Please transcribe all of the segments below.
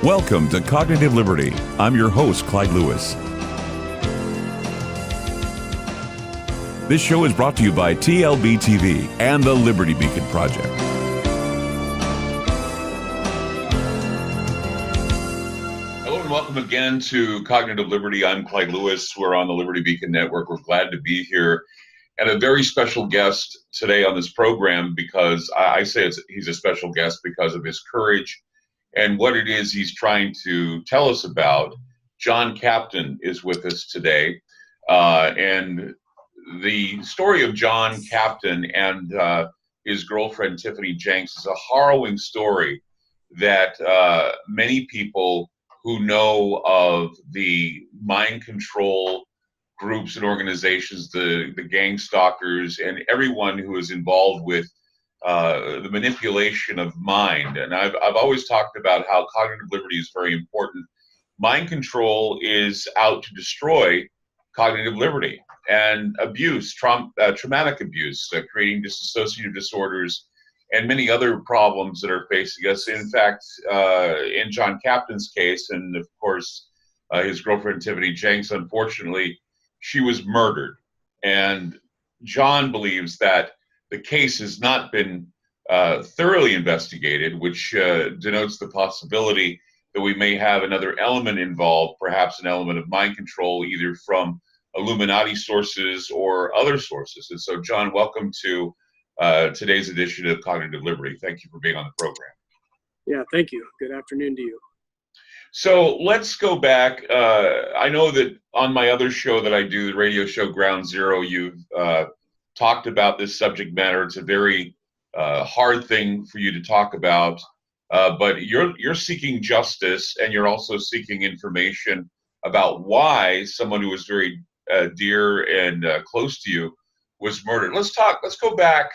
Welcome to Cognitive Liberty. I'm your host, Clyde Lewis. This show is brought to you by TLBTV and the Liberty Beacon Project. Hello and welcome again to Cognitive Liberty. I'm Clyde Lewis. We're on the Liberty Beacon Network. We're glad to be here. And a very special guest today on this program, because I say he's a special guest because of his courage and what it is he's trying to tell us about. John Captain is with us today. And the story of John Captain and his girlfriend, Tiffany Jenks, is a harrowing story that many people who know of the mind control groups and organizations, the gang stalkers, and everyone who is involved with the manipulation of mind. And I've always talked about how cognitive liberty is very important. Mind control is out to destroy cognitive liberty, and abuse, traumatic abuse, creating dissociative disorders and many other problems that are facing us. In fact, in John Captain's case, and of course his girlfriend Tiffany Jenks, unfortunately, she was murdered. And John believes that the case has not been thoroughly investigated, which denotes the possibility that we may have another element involved, perhaps an element of mind control, either from Illuminati sources or other sources. And so, John, welcome to today's edition of Cognitive Liberty. Thank you for being on the program. Yeah, thank you. Good afternoon to you. So let's go back. I know that on my other show that I do, the radio show Ground Zero, you've talked about this subject matter. It's a very hard thing for you to talk about, but you're seeking justice, and you're also seeking information about why someone who was very dear and close to you was murdered. Let's go back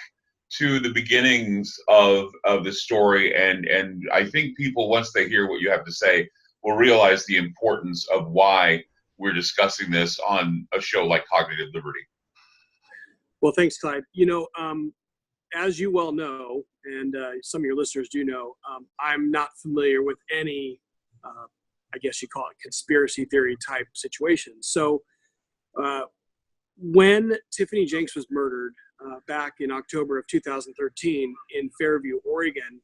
to the beginnings of the story, and I think people, once they hear what you have to say, will realize the importance of why we're discussing this on a show like Cognitive Liberty. Well, thanks, Clyde. You know, as you well know, and some of your listeners do know, I'm not familiar with any, I guess you call it conspiracy theory type situations. So when Tiffany Jenks was murdered back in October of 2013 in Fairview, Oregon,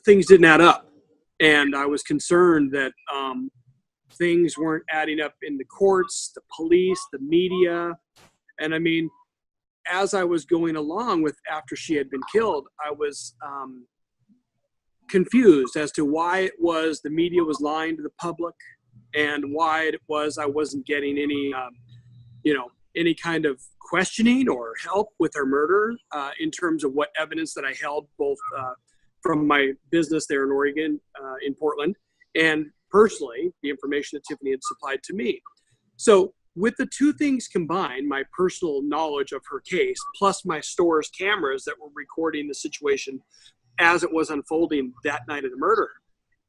things didn't add up. And I was concerned that things weren't adding up in the courts, the police, the media. And I mean, as I was going along with after she had been killed, I was confused as to why it was the media was lying to the public, and why it was I wasn't getting any, any kind of questioning or help with her murder in terms of what evidence that I held, both from my business there in Oregon, in Portland, and personally, the information that Tiffany had supplied to me. So with the two things combined, my personal knowledge of her case, plus my store's cameras that were recording the situation as it was unfolding that night of the murder,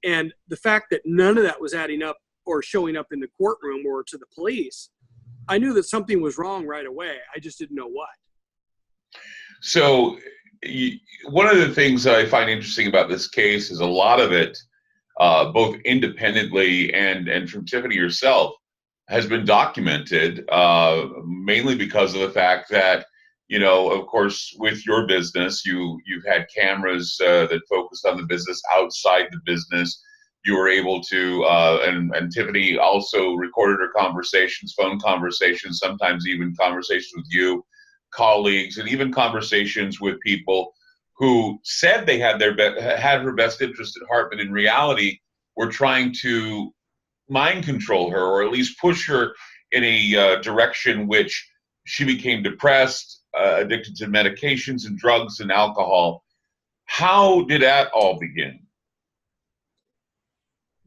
and the fact that none of that was adding up or showing up in the courtroom or to the police, I knew that something was wrong right away. I just didn't know what. So one of the things that I find interesting about this case is a lot of it, both independently and from Tiffany herself, has been documented, mainly because of the fact that, of course, with your business, you've had cameras that focused on the business outside the business. You were able to, and Tiffany also recorded her conversations, phone conversations, sometimes even conversations with you, colleagues, and even conversations with people who said they had her best interest at heart, but in reality were trying to mind control her, or at least push her in a direction which she became depressed, addicted to medications and drugs and alcohol. How did that all begin?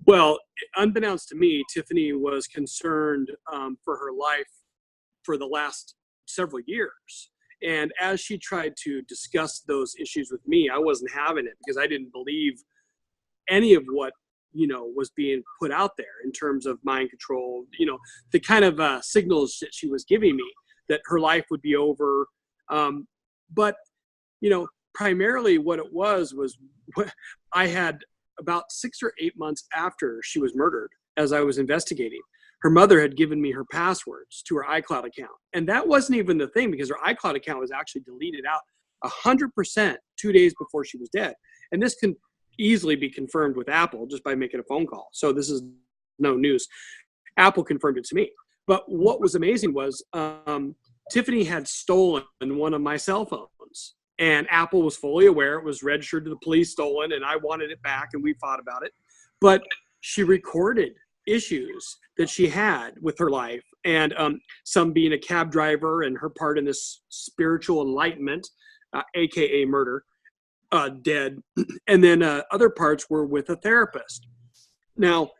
Well, unbeknownst to me, Tiffany was concerned for her life for the last several years. And as she tried to discuss those issues with me, I wasn't having it, because I didn't believe any of what, was being put out there in terms of mind control, the kind of signals that she was giving me that her life would be over. But, primarily what it was I had about 6 or 8 months after she was murdered, as I was investigating, her mother had given me her passwords to her iCloud account. And that wasn't even the thing, because her iCloud account was actually deleted out 100% 2 days before she was dead. And this can easily be confirmed with Apple just by making a phone call. So this is no news. Apple confirmed it to me. But what was amazing was Tiffany had stolen one of my cell phones. And Apple was fully aware. It was registered to the police, stolen, and I wanted it back, and we fought about it. But she recorded issues that she had with her life, and some being a cab driver and her part in this spiritual enlightenment, aka murder, dead. And then other parts were with a therapist. Now,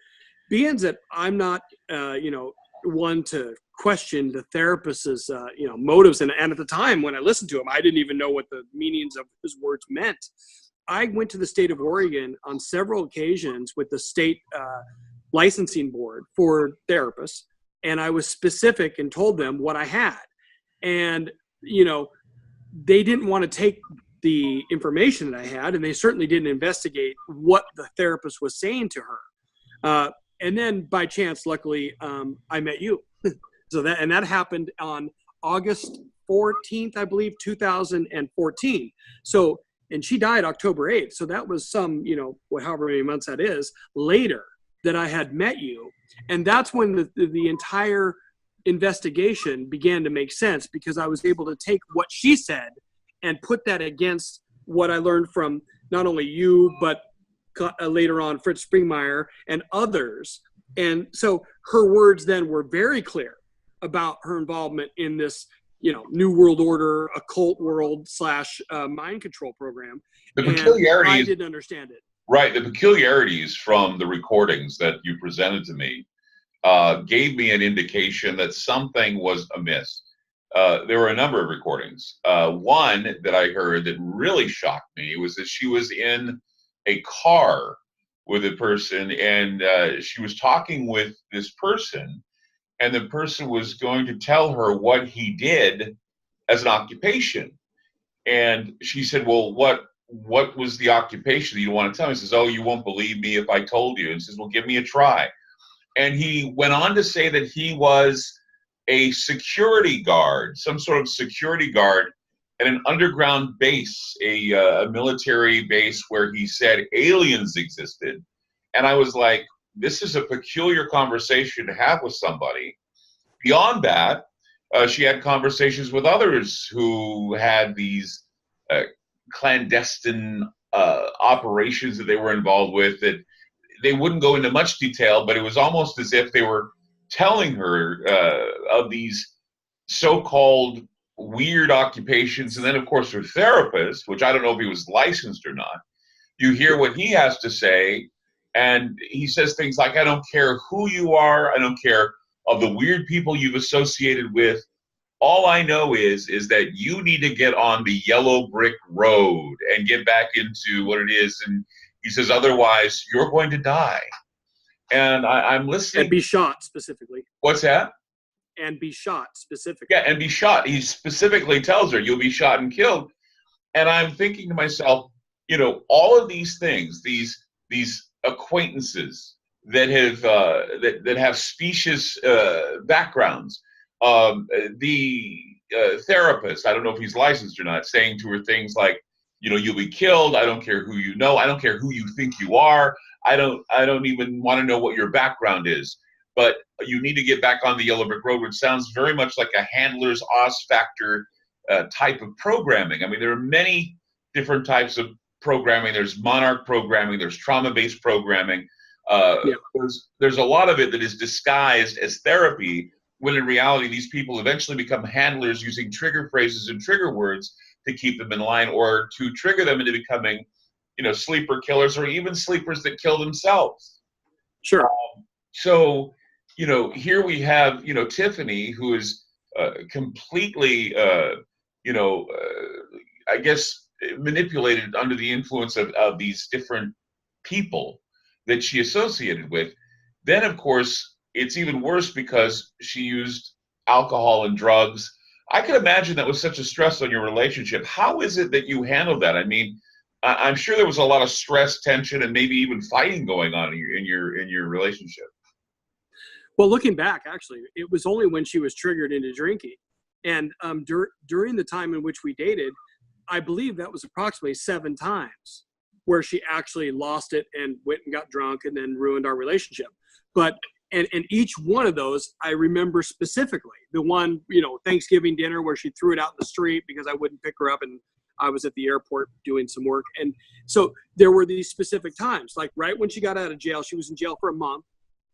being that I'm not, one to question the therapist's, motives, and at the time when I listened to him, I didn't even know what the meanings of his words meant. I went to the state of Oregon on several occasions with the state licensing board for therapists, and I was specific and told them what I had. And, they didn't want to take the information that I had, and they certainly didn't investigate what the therapist was saying to her. And then by chance, luckily, I met you. So that happened on August 14th, I believe, 2014. So, and she died October 8th. So that was some, however many months that is later that I had met you. And that's when the entire investigation began to make sense, because I was able to take what she said and put that against what I learned from not only you, but later on Fritz Springmeier and others. And so her words then were very clear about her involvement in this, New World Order, occult world / mind control program. The peculiarities, I didn't understand it. Right. The peculiarities from the recordings that you presented to me gave me an indication that something was amiss. There were a number of recordings. One that I heard that really shocked me was that she was in a car with a person, and she was talking with this person, and the person was going to tell her what he did as an occupation. And she said, well, what was the occupation that you want to tell me? He says, oh, you won't believe me if I told you. And he says, well, give me a try. And he went on to say that he was a security guard, some sort of security guard at an underground base, a military base where he said aliens existed. And I was like, this is a peculiar conversation to have with somebody. Beyond that, she had conversations with others who had these clandestine operations that they were involved with, that they wouldn't go into much detail, but it was almost as if they were telling her of these so-called weird occupations. And then, of course, her therapist, which I don't know if he was licensed or not, you hear what he has to say, and he says things like, I don't care who you are, I don't care of the weird people you've associated with. All I know is that you need to get on the yellow brick road and get back into what it is. And he says, otherwise, you're going to die. And I'm listening. And be shot specifically. What's that? And be shot specifically. Yeah, and be shot. He specifically tells her, you'll be shot and killed. And I'm thinking to myself, all of these things, these acquaintances that have that have specious backgrounds, the therapist, I don't know if he's licensed or not, saying to her things like, you'll be killed. I don't care who you know. I don't care who you think you are. I don't even want to know what your background is. But you need to get back on the yellow brick road, which sounds very much like a handler's Oz factor type of programming. I mean, there are many different types of programming. There's monarch programming. There's trauma-based programming. There's a lot of it that is disguised as therapy, when in reality, these people eventually become handlers using trigger phrases and trigger words to keep them in line, or to trigger them into becoming, sleeper killers, or even sleepers that kill themselves. Sure. So, here we have, Tiffany, who is completely, I guess, manipulated under the influence of these different people that she associated with. Then, of course, it's even worse because she used alcohol and drugs. I can imagine that was such a stress on your relationship. How is it that you handled that? I mean, I'm sure there was a lot of stress, tension, and maybe even fighting going on in your relationship. Well, looking back, actually, it was only when she was triggered into drinking. And during the time in which we dated, I believe that was approximately 7 times where she actually lost it and went and got drunk and then ruined our relationship. But and each one of those I remember specifically. The one, Thanksgiving dinner where she threw it out in the street because I wouldn't pick her up and I was at the airport doing some work. And so there were these specific times, like right when she got out of jail. She was in jail for a month,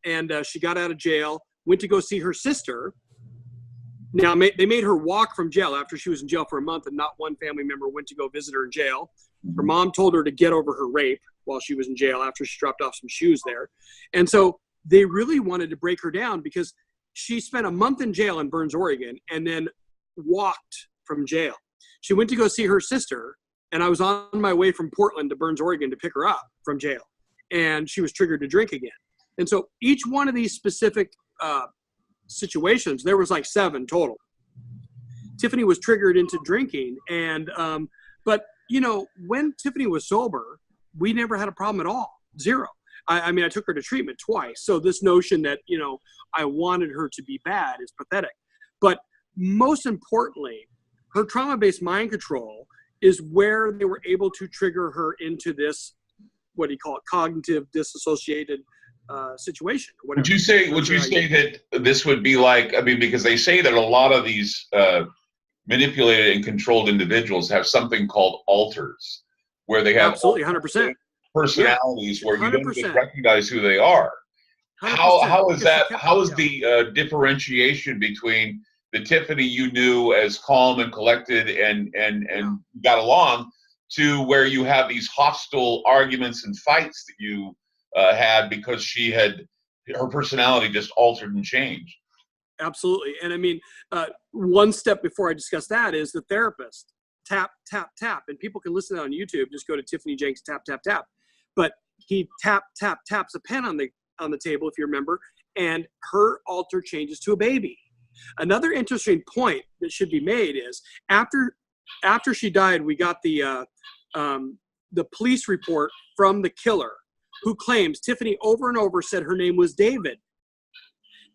and she got out of jail, went to go see her sister. Now, they made her walk from jail after she was in jail for a month, and not one family member went to go visit her in jail. Her mom told her to get over her rape while she was in jail after she dropped off some shoes there. And so they really wanted to break her down because she spent a month in jail in Burns, Oregon, and then walked from jail. She went to go see her sister, and I was on my way from Portland to Burns, Oregon to pick her up from jail, and she was triggered to drink again. And so each one of these specific situations, there was like 7 total. Tiffany was triggered into drinking, and but when Tiffany was sober, we never had a problem at all. 0. I mean, I took her to treatment twice. So this notion that I wanted her to be bad is pathetic. But most importantly, her trauma-based mind control is where they were able to trigger her into this, what do you call it, cognitive disassociated situation. Or whatever. Would you say that this would be like, I mean, because they say that a lot of these manipulated and controlled individuals have something called alters, where they have absolutely 100% personalities where you 100%. don't even recognize who they are. How is that? How is the differentiation between the Tiffany you knew as calm and collected and got along to where you have these hostile arguments and fights that you had because her personality just altered and changed? Absolutely. And I mean, one step before I discuss that is the therapist. Tap, tap, tap. And people can listen to that on YouTube. Just go to Tiffany Jenks, tap, tap, tap. But he taps a pen on the table, if you remember, and her alter changes to a baby. Another interesting point that should be made is after she died, we got the police report from the killer, who claims Tiffany over and over said her name was David.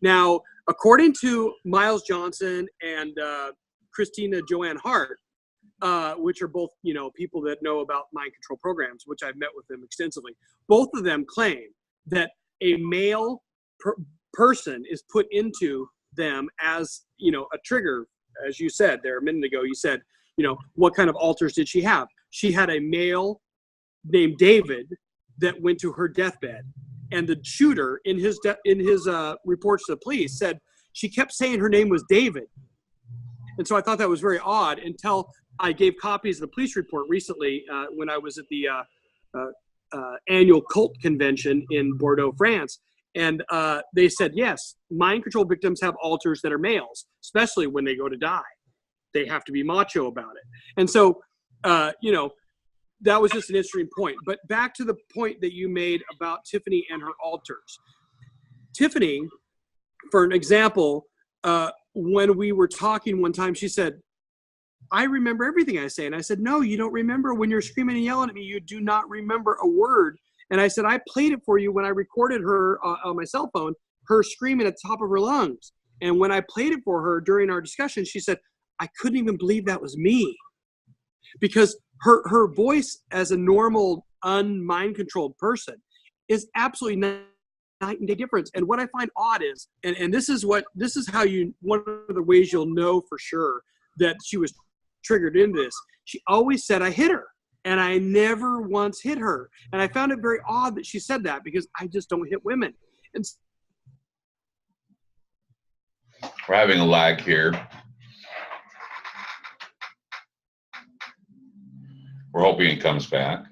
Now, according to Miles Johnson and Christina Joanne Hart, which are both people that know about mind control programs, which I've met with them extensively, both of them claim that a male person is put into them as a trigger. As you said there a minute ago, you said what kind of alters did she have? She had a male named David that went to her deathbed, and the shooter in his reports to the police said she kept saying her name was David. And so I thought that was very odd until I gave copies of the police report recently when I was at the annual cult convention in Bordeaux, France. And they said, yes, mind control victims have alters that are males, especially when they go to die. They have to be macho about it. And so, that was just an interesting point. But back to the point that you made about Tiffany and her alters. Tiffany, for an example, when we were talking one time, she said, I remember everything I say. And I said, no, you don't remember. When you're screaming and yelling at me, you do not remember a word. And I said, I played it for you when I recorded her on my cell phone, her screaming at the top of her lungs. And when I played it for her during our discussion, she said, I couldn't even believe that was me. Because her voice as a normal, unmind controlled person is absolutely night and day difference. And what I find odd is, and this is how one of the ways you'll know for sure that she was triggered into this. She always said I hit her, and I never once hit her. And I found it very odd that she said that because I just don't hit women. And we're having a lag here. We're hoping it comes back.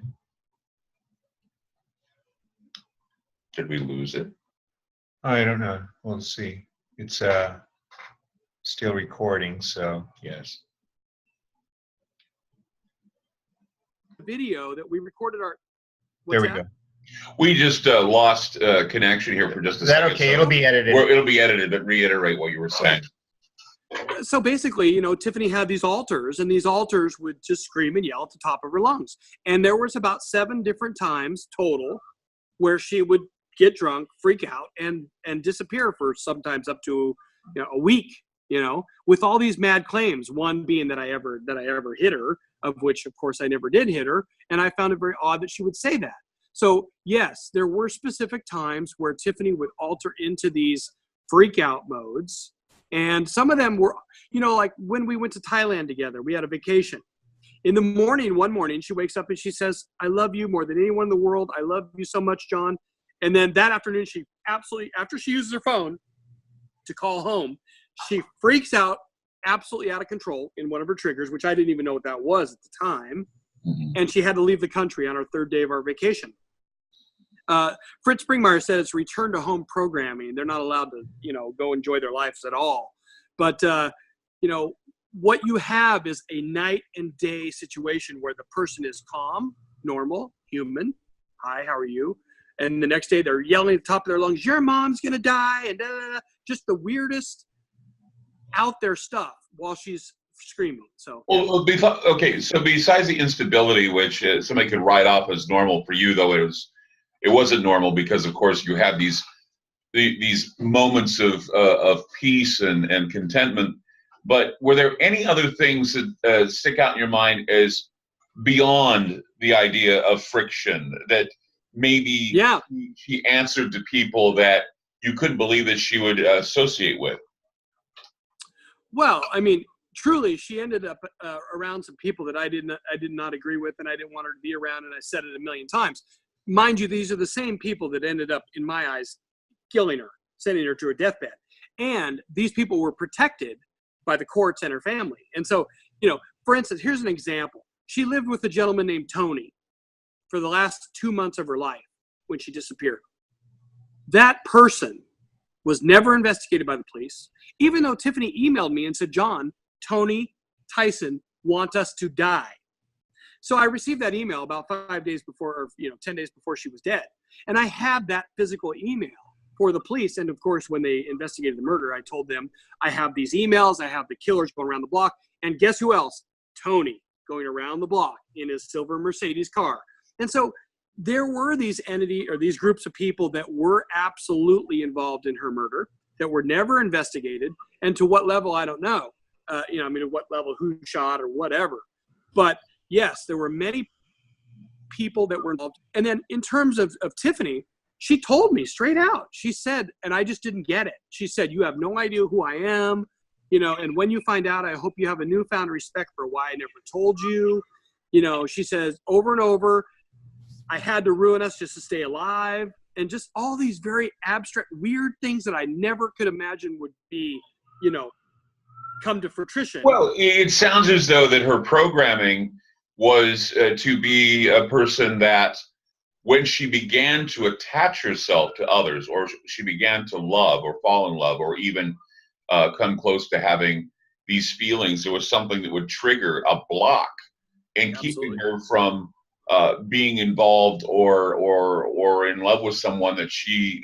Did we lose it? I don't know. We'll see. It's still recording, so yes. Video that we recorded there we go. We just lost connection here for just a second. Is that okay? So it'll be edited. It'll be edited, but reiterate what you were saying. So basically, you know, Tiffany had these alters, and these alters would just scream and yell at the top of her lungs. And there was about 7 different times total where she would get drunk, freak out, and disappear for sometimes up to, you know, a week, you know, with all these mad claims. One being that I ever hit her, of which of course I never did hit her, and I found it very odd that she would say that. So yes, there were specific times where Tiffany would alter into these freak out modes. And some of them were, you know, like when we went to Thailand together, we had a vacation. In the morning, one morning, she wakes up and she says, "I love you more than anyone in the world. I love you so much, John." And then that afternoon, she absolutely, after she uses her phone to call home, she freaks out, absolutely out of control in one of her triggers, which I didn't even know what that was at the time. And she had to leave the country on our 3rd day of our vacation. Fritz Springmeier said it's return to home programming. They're not allowed to, you know, go enjoy their lives at all. But, you know, what you have is a night and day situation where the person is calm, normal, human. Hi, how are you? And the next day they're yelling at the top of their lungs, "Your mom's going to die," and just the weirdest out there stuff while she's screaming. So, well, okay. So besides the instability, which somebody could write off as normal for you, though it wasn't normal because, of course, you have these moments of peace and contentment. But were there any other things that stick out in your mind as beyond the idea of friction that maybe she answered to people that you couldn't believe that she would associate with? Well, I mean, truly, she ended up around some people that I did not agree with, and I didn't want her to be around, and I said it a million times. Mind you, these are the same people that ended up, in my eyes, killing her, sending her to her deathbed. And these people were protected by the courts and her family. And so, you know, for instance, here's an example. She lived with a gentleman named Tony for the last 2 months of her life when she disappeared. That person was never investigated by the police, even though Tiffany emailed me and said, "John, Tony, Tyson want us to die." So I received that email about 5 days before, or 10 days before she was dead. And I had that physical email for the police. And of course, when they investigated the murder, I told them, I have these emails, I have the killers going around the block. And guess who else? Tony, going around the block in his silver Mercedes car. And so there were these these groups of people that were absolutely involved in her murder that were never investigated. And to what level, I don't know. At what level, who shot or whatever. But yes, there were many people that were involved. And then in terms of Tiffany, she told me straight out. She said, and I just didn't get it. She said, "You have no idea who I am. And when you find out, I hope you have a newfound respect for why I never told you." She says over and over, "I had to ruin us just to stay alive." And just all these very abstract, weird things that I never could imagine would be, come to fruition. Well, it sounds as though that her programming was to be a person that when she began to attach herself to others, or she began to love or fall in love, or even come close to having these feelings, there was something that would trigger a block and keeping her from being involved or in love with someone that she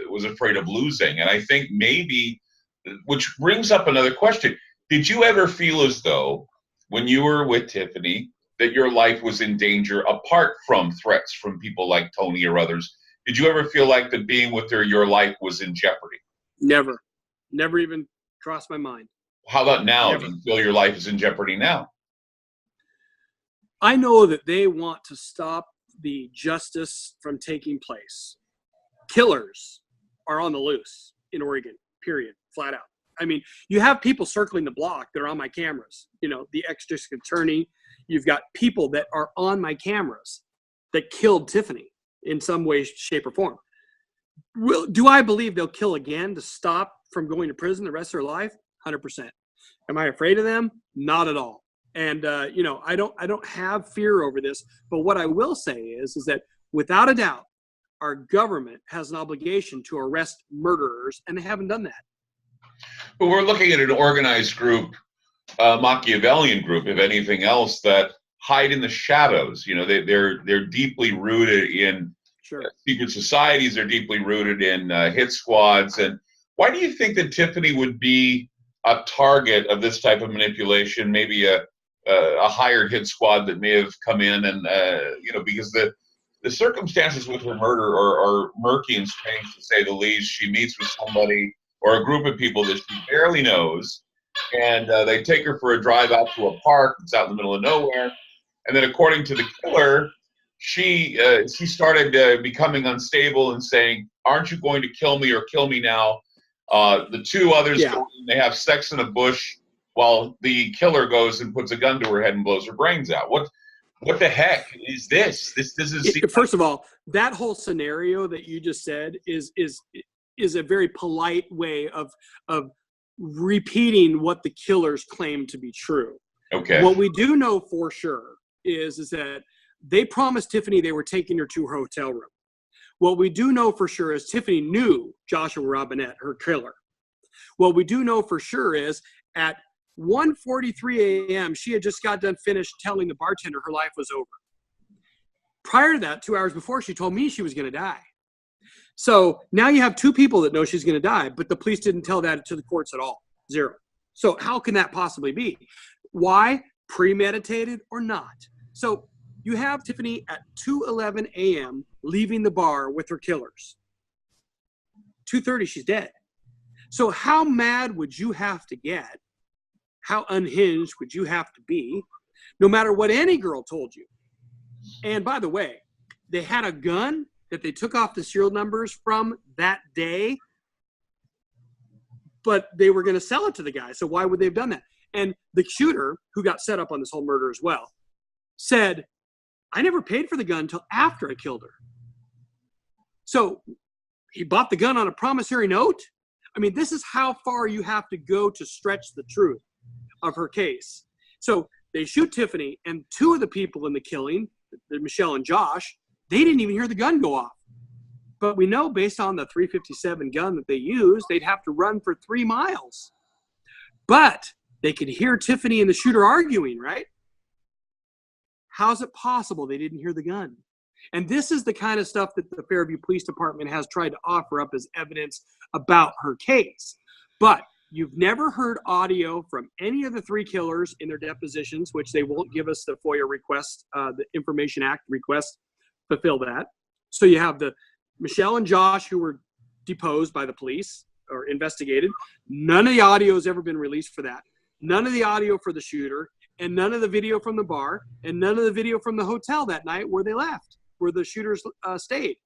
was afraid of losing. And I think maybe, which brings up another question. Did you ever feel as though when you were with Tiffany that your life was in danger apart from threats from people like Tony or others? Did you ever feel like that being with her, your life was in jeopardy? Never even crossed my mind. How about now? Never. Do you feel your life is in jeopardy now? I know that they want to stop the justice from taking place. Killers are on the loose in Oregon, period, flat out. I mean, you have people circling the block that are on my cameras. The ex-district attorney. You've got people that are on my cameras that killed Tiffany in some way, shape, or form. Do I believe they'll kill again to stop from going to prison the rest of their life? 100%. Am I afraid of them? Not at all. And I don't have fear over this. But what I will say is that without a doubt, our government has an obligation to arrest murderers, and they haven't done that. But we're looking at an organized group, Machiavellian group, if anything else, that hide in the shadows. They're deeply rooted in secret societies. They're deeply rooted in hit squads. And why do you think that Tiffany would be a target of this type of manipulation, maybe a hired hit squad that may have come in and, because the circumstances with her murder are murky and strange, to say the least. She meets with somebody or a group of people that she barely knows, and they take her for a drive out to a park that's out in the middle of nowhere. And then, according to the killer, she started becoming unstable and saying, "Aren't you going to kill me or kill me now?" The two others, they have sex in a bush while the killer goes and puts a gun to her head and blows her brains out. What the heck is this? This is First of all, that whole scenario that you just said is a very polite way of repeating what the killers claim to be true. Okay. What we do know for sure is that they promised Tiffany they were taking her to her hotel room. What we do know for sure is Tiffany knew Joshua Robinette, her killer. What we do know for sure is at 1:43 a.m., she had just got done finished telling the bartender her life was over. Prior to that, 2 hours before, she told me she was going to die. So now you have two people that know she's going to die, but the police didn't tell that to the courts at all. Zero. So how can that possibly be? Why? Premeditated or not? So you have Tiffany at 2:11 a.m. leaving the bar with her killers. 2:30, she's dead. So how mad would you have to get? How unhinged would you have to be, no matter what any girl told you? And by the way, they had a gun that they took off the serial numbers from that day, but they were going to sell it to the guy. So why would they have done that? And the shooter, who got set up on this whole murder as well, said, "I never paid for the gun until after I killed her." So he bought the gun on a promissory note? I mean, this is how far you have to go to stretch the truth of her case. So they shoot Tiffany, and two of the people in the killing, Michelle and Josh, they didn't even hear the gun go off. But we know based on the .357 gun that they used, they'd have to run for 3 miles. But they could hear Tiffany and the shooter arguing, right? How's it possible they didn't hear the gun? And this is the kind of stuff that the Fairview Police Department has tried to offer up as evidence about her case. But you've never heard audio from any of the three killers in their depositions, which they won't give us the FOIA request, the Information Act request, fulfill that. So you have the Michelle and Josh who were deposed by the police or investigated. None of the audio has ever been released for that. None of the audio for the shooter, and none of the video from the bar, and none of the video from the hotel that night where they left, where the shooters stayed.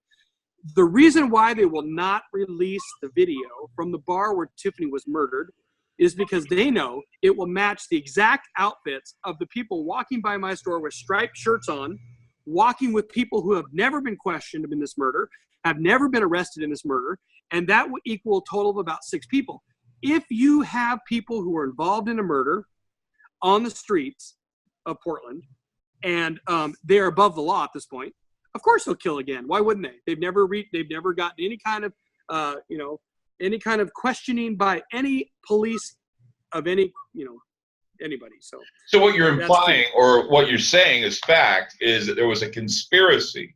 The reason why they will not release the video from the bar where Tiffany was murdered is because they know it will match the exact outfits of the people walking by my store with striped shirts on, walking with people who have never been questioned in this murder, have never been arrested in this murder, and that would equal a total of about 6 people. If you have people who are involved in a murder on the streets of Portland, and they're above the law at this point, of course they'll kill again. Why wouldn't they? They've never gotten any kind of questioning by any police of any, anybody. So what you're implying or what you're saying is fact is that there was a conspiracy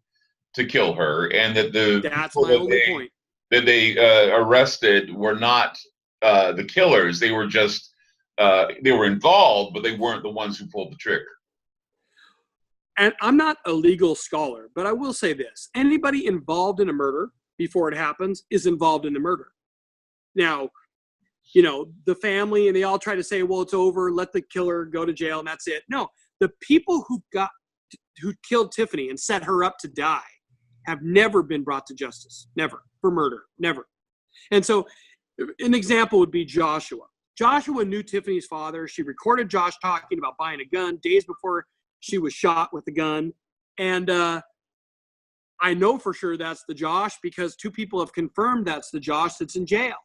to kill her, and that that's my only point. That they arrested were not the killers. They were just they were involved, but they weren't the ones who pulled the trigger. And I'm not a legal scholar, but I will say this. Anybody involved in a murder before it happens is involved in the murder. Now, the family, and they all try to say, well, it's over, let the killer go to jail, and that's it. No, the people who killed Tiffany and set her up to die have never been brought to justice. Never. For murder. Never. And so an example would be Joshua. Joshua knew Tiffany's father. She recorded Josh talking about buying a gun days before she was shot with the gun. And I know for sure that's the Josh because 2 people have confirmed that's the Josh that's in jail.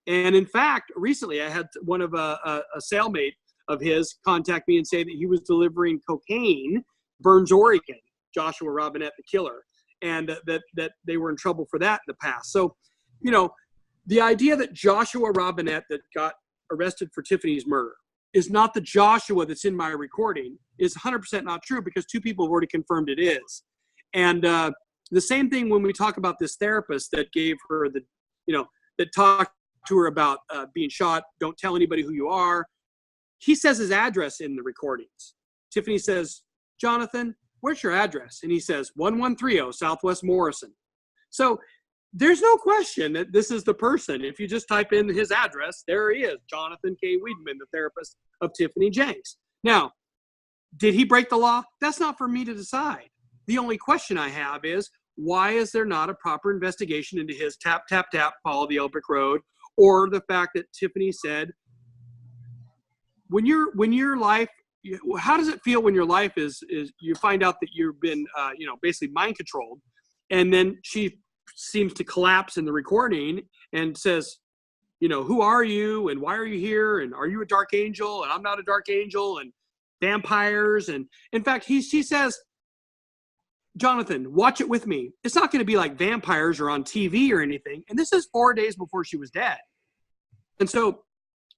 And in fact, recently I had one of a cellmate of his contact me and say that he was delivering cocaine, Burns, Oregon, Joshua Robinette, the killer, and that they were in trouble for that in the past. So, the idea that Joshua Robinette that got arrested for Tiffany's murder is not the Joshua that's in my recording is 100% not true because 2 people have already confirmed it is. And the same thing when we talk about this therapist that gave her that talked to her about being shot. Don't tell anybody who you are. He says his address in the recordings. Tiffany says, Jonathan, where's your address? And he says, 1130 Southwest Morrison. So there's no question that this is the person. If you just type in his address, there he is, Jonathan K. Wiedemann, the therapist of Tiffany Jenks. Now, did he break the law? That's not for me to decide. The only question I have is, why is there not a proper investigation into his tap, tap, tap, follow the Elbrick Road, or the fact that Tiffany said, when your life, how does it feel when your life is you find out that you've been, basically mind controlled, and then she seems to collapse in the recording and says, who are you and why are you here? And are you a dark angel? And I'm not a dark angel, and vampires. And in fact, she says, Jonathan, watch it with me. It's not going to be like vampires or on TV or anything. And this is 4 days before she was dead. And so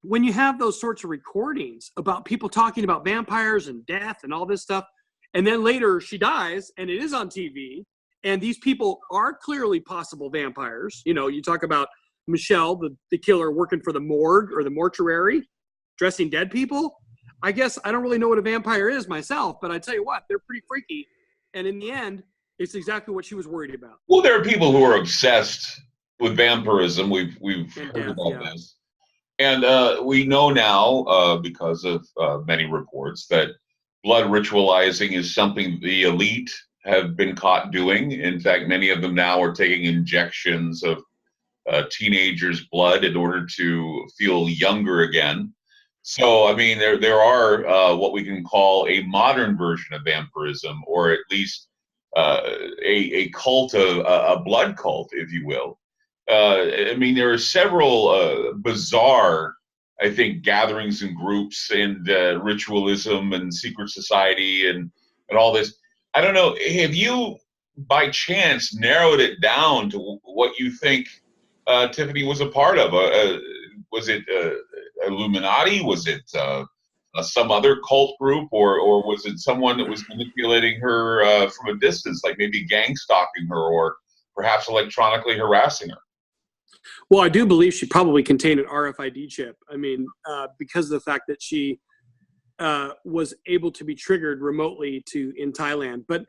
when you have those sorts of recordings about people talking about vampires and death and all this stuff, and then later she dies and it is on TV, and these people are clearly possible vampires. You talk about Michelle, the killer, working for the morgue or the mortuary, dressing dead people. I guess I don't really know what a vampire is myself, but I tell you what, they're pretty freaky. And in the end, it's exactly what she was worried about. Well, there are people who are obsessed with vampirism. We've heard about this. And we know now, because of many reports, that blood ritualizing is something the elite have been caught doing. In fact, many of them now are taking injections of teenagers' blood in order to feel younger again. So, I mean, there are what we can call a modern version of vampirism, or at least a cult, a blood cult, if you will. I mean, there are several bizarre, I think, gatherings and groups and ritualism and secret society and all this. I don't know. Have you, by chance, narrowed it down to what you think Tiffany was a part of? Was it Illuminati? Was it some other cult group, or was it someone that was manipulating her from a distance, like maybe gang stalking her, or perhaps electronically harassing her? Well, I do believe she probably contained an RFID chip. I mean, because of the fact that she was able to be triggered remotely in Thailand. But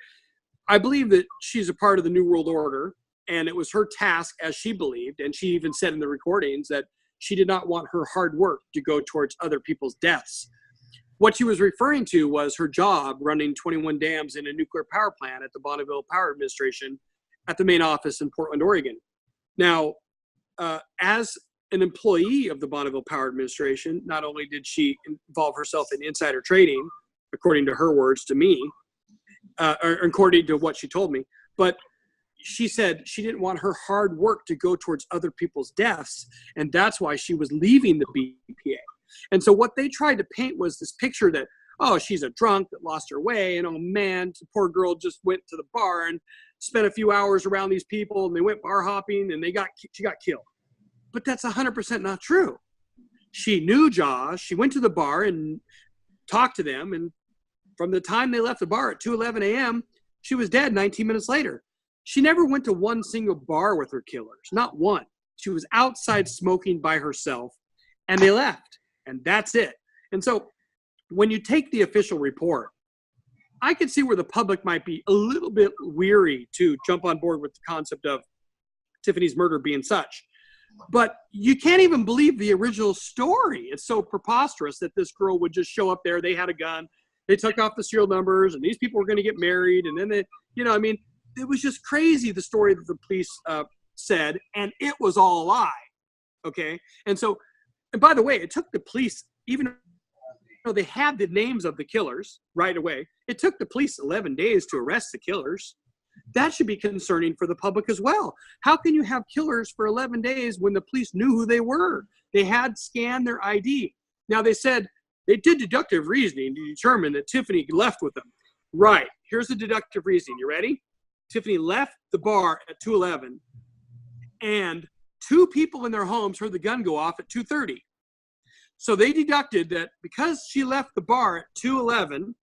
I believe that she's a part of the New World Order, and it was her task, as she believed, and she even said in the recordings that she did not want her hard work to go towards other people's deaths. What she was referring to was her job running 21 dams in a nuclear power plant at the Bonneville Power Administration at the main office in Portland, Oregon. Now, as an employee of the Bonneville Power Administration, not only did she involve herself in insider trading, according to her words to me, or according to what she told me, but she said she didn't want her hard work to go towards other people's deaths, and that's why she was leaving the BPA. And so what they tried to paint was this picture that, oh, she's a drunk that lost her way, and oh man, the poor girl just went to the bar and spent a few hours around these people, and they went bar hopping, and she got killed. But that's 100% not true. She knew Josh. She went to the bar and talked to them, and from the time they left the bar at 2:11 a.m., she was dead 19 minutes later. She never went to one single bar with her killers, not one. She was outside smoking by herself, and they left, and that's it. And so when you take the official report, I could see where the public might be a little bit weary to jump on board with the concept of Tiffany's murder being such. But you can't even believe the original story. It's so preposterous that this girl would just show up there. They had a gun. They took off the serial numbers, and these people were going to get married. And then they, it was just crazy, the story that the police said, and it was all a lie. Okay. And by the way, it took the police, even though they had the names of the killers right away, it took the police 11 days to arrest the killers. That should be concerning for the public as well. How can you have killers for 11 days when the police knew who they were? They had scanned their ID. Now, they said they did deductive reasoning to determine that Tiffany left with them. Right. Here's the deductive reasoning. You ready? Tiffany left the bar at 2:11, and two people in their homes heard the gun go off at 2:30. So they deducted that because she left the bar at 2:11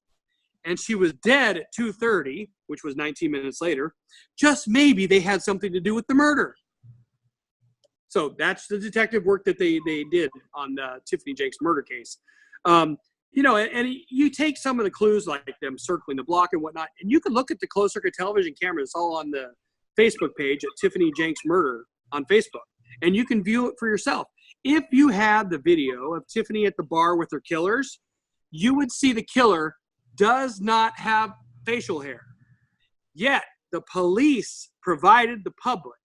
and she was dead at 2:30, which was 19 minutes later, just maybe they had something to do with the murder. So that's the detective work that they did on the Tiffany Jenks murder case. You know, and you take some of the clues like them circling the block and whatnot, and you can look at the closed circuit television camera. It's all on the Facebook page at Tiffany Jenks Murder on Facebook, and you can view it for yourself. If you had the video of Tiffany at the bar with her killers, you would see the killer does not have facial hair. Yet the police provided the public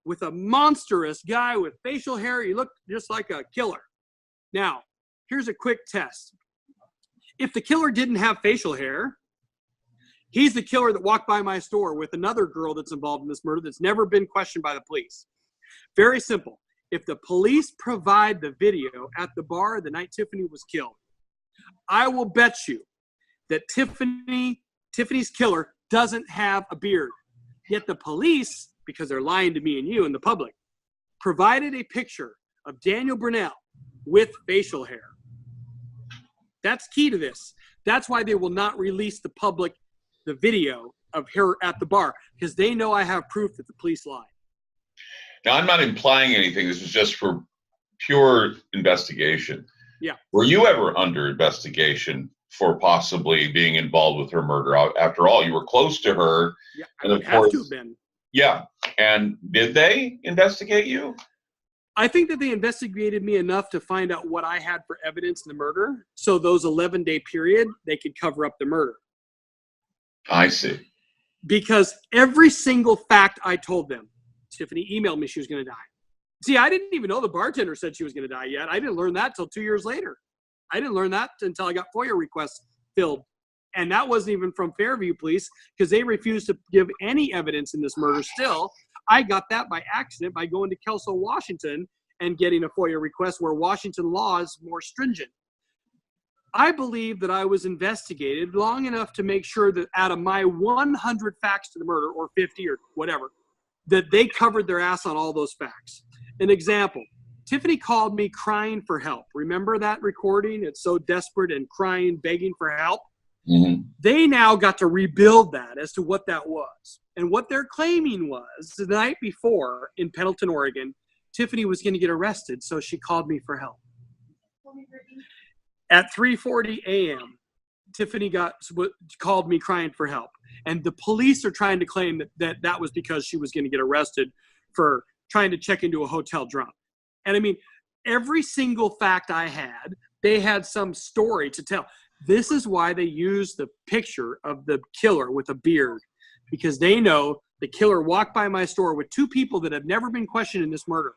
with a monstrous guy with facial hair. He looked just like a killer. Now, here's a quick test. If the killer didn't have facial hair, he's the killer that walked by my store with another girl that's involved in this murder that's never been questioned by the police. Very simple. If the police provide the video at the bar the night Tiffany was killed, I will bet you that Tiffany's killer doesn't have a beard. Yet the police, because they're lying to me and you and the public, provided a picture of Daniel Brunell with facial hair. That's key to this. That's why they will not release the public the video of her at the bar, because they know I have proof that the police lied. Now, I'm not implying anything. This is just for pure investigation. Yeah. Were you ever under investigation for possibly being involved with her murder? After all, you were close to her. Yeah, and I would have to have been. Yeah. And did they investigate you? I think that they investigated me enough to find out what I had for evidence in the murder. So those 11-day period, they could cover up the murder. I see. Because every single fact I told them, Tiffany emailed me she was going to die. See, I didn't even know the bartender said she was going to die yet. I didn't learn that till 2 years later. I didn't learn that until I got FOIA requests filled. And that wasn't even from Fairview Police, because they refused to give any evidence in this murder still. I got that by accident by going to Kelso, Washington, and getting a FOIA request where Washington law is more stringent. I believe that I was investigated long enough to make sure that out of my 100 facts to the murder, or 50 or whatever, that they covered their ass on all those facts. An example, Tiffany called me crying for help. Remember that recording? It's so desperate and crying, begging for help. Mm-hmm. They now got to rebuild that as to what that was. And what they're claiming was the night before in Pendleton, Oregon, Tiffany was going to get arrested, so she called me for help. At 3:40 a.m., Tiffany called me crying for help. And the police are trying to claim that was because she was going to get arrested for trying to check into a hotel drunk. And I mean, every single fact I had, they had some story to tell. This is why they use the picture of the killer with a beard, because they know the killer walked by my store with two people that have never been questioned in this murder.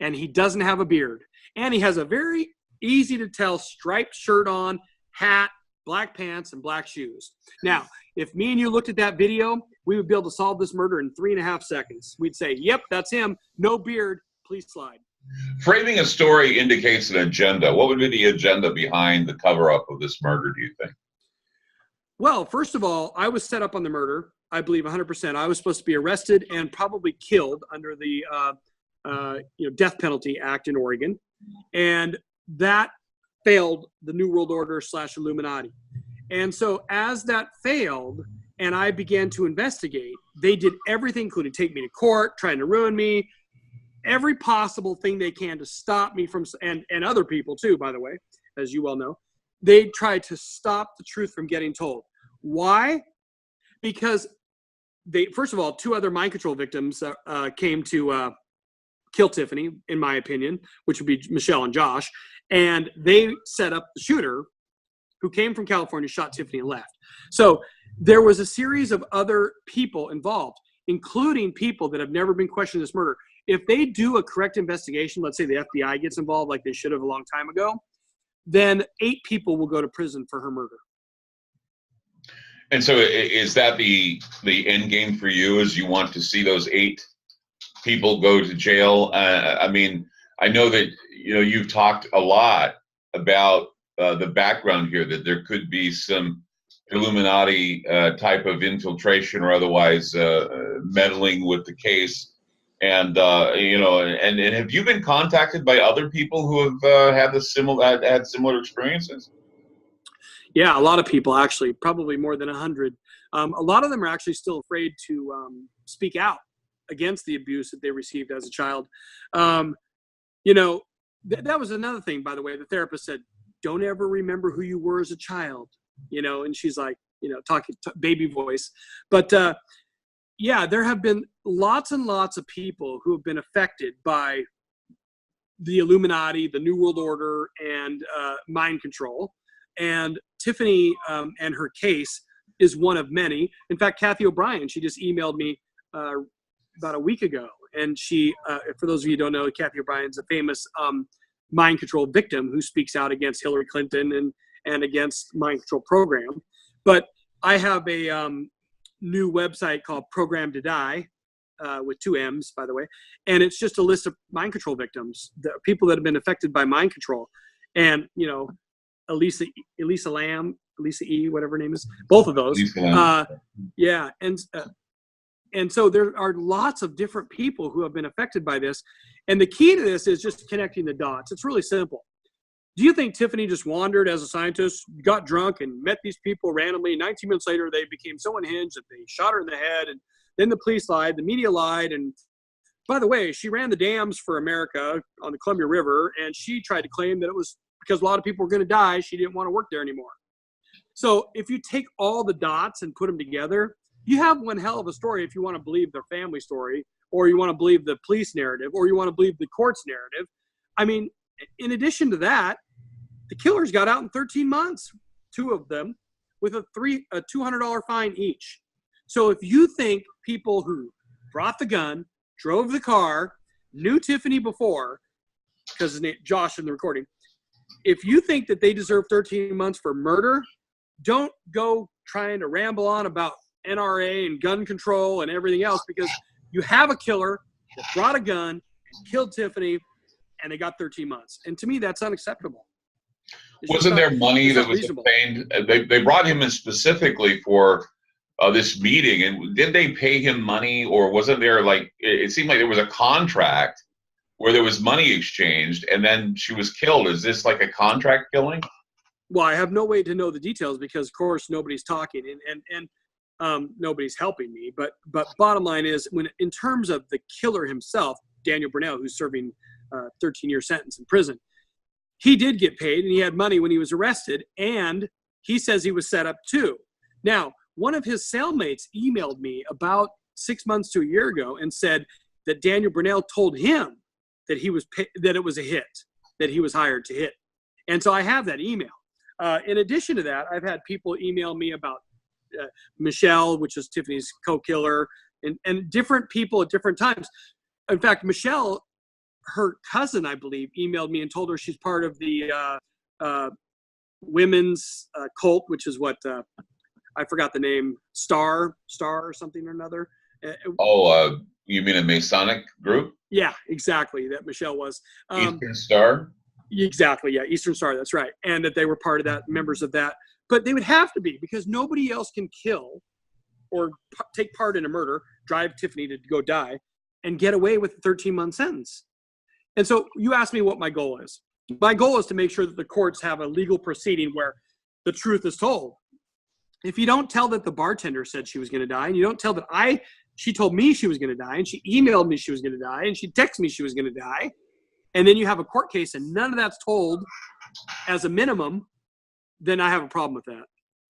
And he doesn't have a beard. And he has a very easy to tell striped shirt on, hat, black pants, and black shoes. Now, if me and you looked at that video, we would be able to solve this murder in 3.5 seconds. We'd say, yep, that's him. No beard. Please slide. Framing a story indicates an agenda. What would be the agenda behind the cover-up of this murder, do you think? Well, first of all, I was set up on the murder. I believe 100%. I was supposed to be arrested and probably killed under the Death Penalty Act in Oregon. And that failed the New World Order / Illuminati. And so as that failed and I began to investigate, they did everything, including take me to court, trying to ruin me, every possible thing they can to stop me from, and other people too, by the way, as you well know, they tried to stop the truth from getting told. Why? Because they, first of all, 2 other mind control victims came to kill Tiffany, in my opinion, which would be Michelle and Josh. And they set up the shooter who came from California, shot Tiffany and left. So there was a series of other people involved, including people that have never been questioned in this murder. If they do a correct investigation, let's say the FBI gets involved like they should have a long time ago, then 8 people will go to prison for her murder. And so is that the end game for you, is you want to see those 8 people go to jail? I mean, I know that, you know, you've talked a lot about the background here, that there could be some Illuminati type of infiltration or otherwise meddling with the case. And you know, and have you been contacted by other people who have had similar experiences? Yeah, a lot of people, actually, probably more than 100. A lot of them are actually still afraid to speak out against the abuse that they received as a child. You know, that was another thing, by the way. The therapist said, don't ever remember who you were as a child, you know, and she's like, you know, talking baby voice. But yeah, there have been lots and lots of people who have been affected by the Illuminati, the New World Order, and mind control. And Tiffany and her case is one of many. In fact, Kathy O'Brien, she just emailed me about a week ago. And she, for those of you who don't know, Kathy O'Brien's a famous mind control victim who speaks out against Hillary Clinton and against mind control program. But I have a new website called Program to Die, with 2 M's, by the way. And it's just a list of mind control victims, the people that have been affected by mind control. And, you know, Elisa E, whatever her name is, both of those. Yeah. And so there are lots of different people who have been affected by this. And the key to this is just connecting the dots. It's really simple. Do you think Tiffany just wandered as a scientist, got drunk, and met these people randomly? 19 minutes later, they became so unhinged that they shot her in the head. And then the police lied, the media lied. And by the way, she ran the dams for America on the Columbia River. And she tried to claim that it was because a lot of people were going to die. She didn't want to work there anymore. So if you take all the dots and put them together, you have one hell of a story if you want to believe their family story, or you want to believe the police narrative, or you want to believe the court's narrative. I mean, in addition to that, the killers got out in 13 months, 2 of them, with a $200 fine each. So if you think people who brought the gun, drove the car, knew Tiffany before, because his name Josh in the recording, if you think that they deserve 13 months for murder, don't go trying to ramble on about NRA and gun control and everything else, because you have a killer that brought a gun and killed Tiffany, and they got 13 months. And to me, that's unacceptable. Wasn't there money that was obtained? They brought him in specifically for this meeting, and did they pay him money, or wasn't there, like, it seemed like there was a contract where there was money exchanged, and then she was killed? Is this like a contract killing? Well, I have no way to know the details because, of course, nobody's talking and nobody's helping me. But bottom line is, when in terms of the killer himself, Daniel Brunell, who's serving a 13-year sentence in prison, he did get paid, and he had money when he was arrested, and he says he was set up too. Now, one of his cellmates emailed me about 6 months to a year ago and said that Daniel Brunell told him that that it was a hit, that he was hired to hit. And so I have that email. In addition to that, I've had people email me about Michelle, which is Tiffany's co-killer, and different people at different times. In fact, Michelle, her cousin, I believe, emailed me and told her she's part of the women's cult, which is what I forgot the name, Star or something or another. You mean a Masonic group? Yeah, exactly. That Michelle was. Eastern Star? Exactly, yeah, Eastern Star, that's right. And that they were part of that, members of that. But they would have to be, because nobody else can kill or take part in a murder, drive Tiffany to go die, and get away with a 13-month sentence. And so you asked me what my goal is. My goal is to make sure that the courts have a legal proceeding where the truth is told. If you don't tell that the bartender said she was going to die, and you don't tell that she told me she was going to die, and she emailed me she was going to die, and she texted me she was going to die, and then you have a court case and none of that's told as a minimum, then I have a problem with that.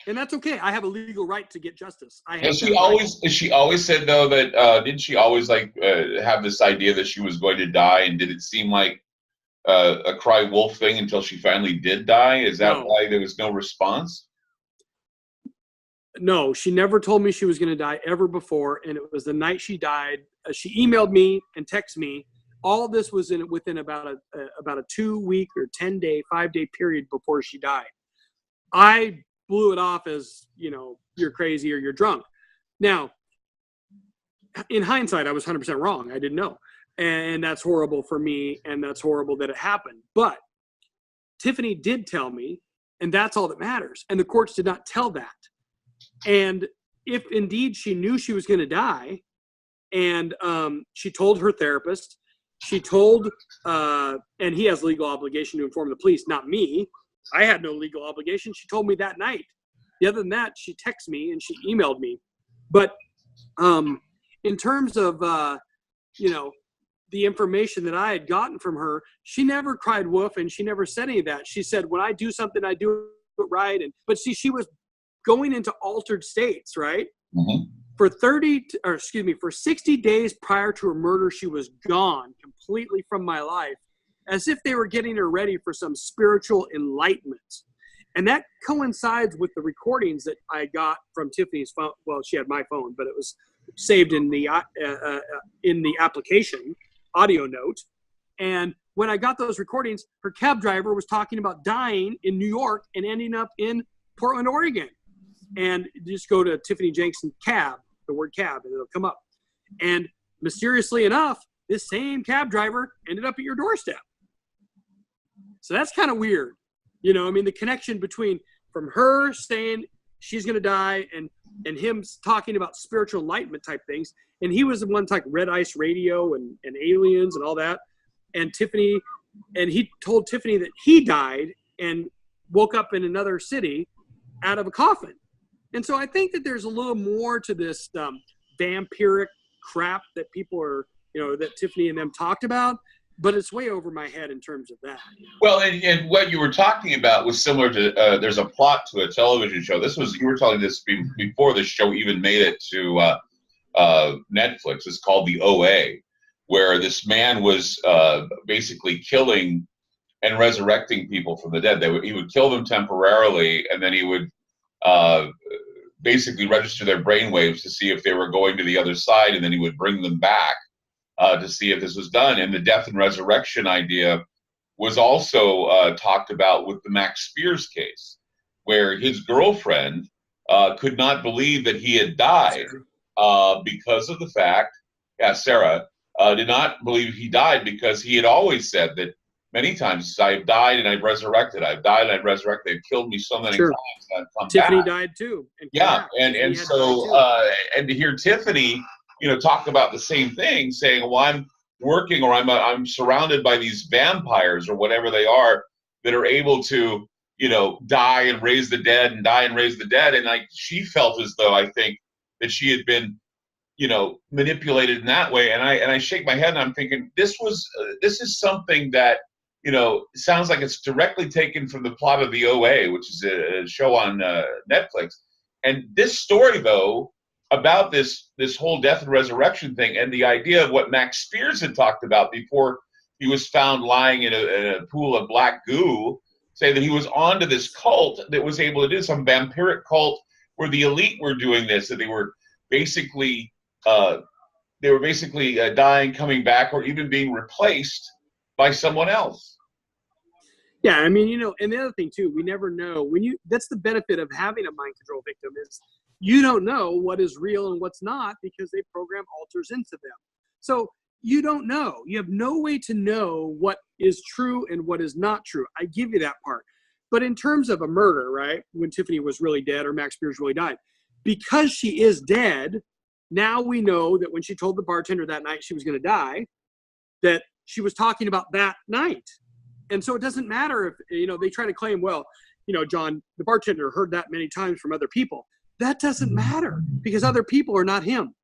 And that's okay. I have a legal right to get justice. She always said, though, that didn't she always have this idea that she was going to die? And did it seem like a cry wolf thing until she finally did die? Is that why there was no response? No, she never told me she was going to die ever before. And it was the night she died. She emailed me and texted me. All this was within about a 2-week or 10-day, 5-day period before she died. I blew it off as, you're crazy or you're drunk. Now, in hindsight, I was 100% wrong. I didn't know. And that's horrible for me, and that's horrible that it happened. But Tiffany did tell me, and that's all that matters. And the courts did not tell that. And if indeed she knew she was going to die, and she told her therapist, she told, and he has legal obligation to inform the police, not me. I had no legal obligation. She told me that night. Other than that, she texted me and she emailed me. But in terms of, you know, the information that I had gotten from her, she never cried wolf and she never said any of that. She said, when I do something, I do it right. But see, she was going into altered states, right? Mm-hmm. For 60 days prior to her murder, she was gone completely from my life, as if they were getting her ready for some spiritual enlightenment. And that coincides with the recordings that I got from Tiffany's phone. Well, she had my phone, but it was saved in the application audio note. And when I got those recordings, her cab driver was talking about dying in New York and ending up in Portland, Oregon. And just go to Tiffany Jenks and cab, the word cab, and it'll come up. And mysteriously enough, this same cab driver ended up at your doorstep. So that's kind of weird. You know, I mean, the connection between from her saying she's going to die and him talking about spiritual enlightenment type things. And he was the one like Red Ice Radio and aliens and all that. And Tiffany, and he told Tiffany that he died and woke up in another city out of a coffin. And so I think that there's a little more to this vampiric crap that people are, you know, that Tiffany and them talked about, but it's way over my head in terms of that. Well, and what you were talking about was similar to, there's a plot to a television show. You were telling this before the show even made it to Netflix. It's called The OA, where this man was basically killing and resurrecting people from the dead. He would kill them temporarily, and then he would basically register their brainwaves to see if they were going to the other side, and then he would bring them back to see if this was done. And the death and resurrection idea was also talked about with the Max Spears case, where his girlfriend could not believe that he had died because of the fact, Sarah did not believe he died because he had always said that many times, I've died and I've resurrected. I've died and I've resurrected. They've killed me so many times. And I've come Tiffany back. died too. And so and to hear Tiffany, you know, talk about the same thing, saying, "Well, I'm working, or I'm surrounded by these vampires, or whatever they are, that are able to, you know, die and raise the dead, and die and raise the dead." And she felt as though, I think, that she had been, you know, manipulated in that way. And I shake my head and I'm thinking, this is something that, you know, sounds like it's directly taken from the plot of The OA, which is a show on Netflix. And this story, though, about this whole death and resurrection thing, and the idea of what Max Spears had talked about before he was found lying in a pool of black goo, say that he was onto this cult that was able to do some vampiric cult where the elite were doing this, and they were basically dying, coming back, or even being replaced by someone else. Yeah, I mean, you know, and the other thing too, we never know that's the benefit of having a mind control victim, is you don't know what is real and what's not, because they program alters into them. So you don't know. You have no way to know what is true and what is not true. I give you that part. But in terms of a murder, right, when Tiffany was really dead or Max Spears really died, because she is dead, now we know that when she told the bartender that night she was going to die, that she was talking about that night. And so it doesn't matter if, you know, they try to claim, well, you know, John, the bartender heard that many times from other people. That doesn't matter, because other people are not him.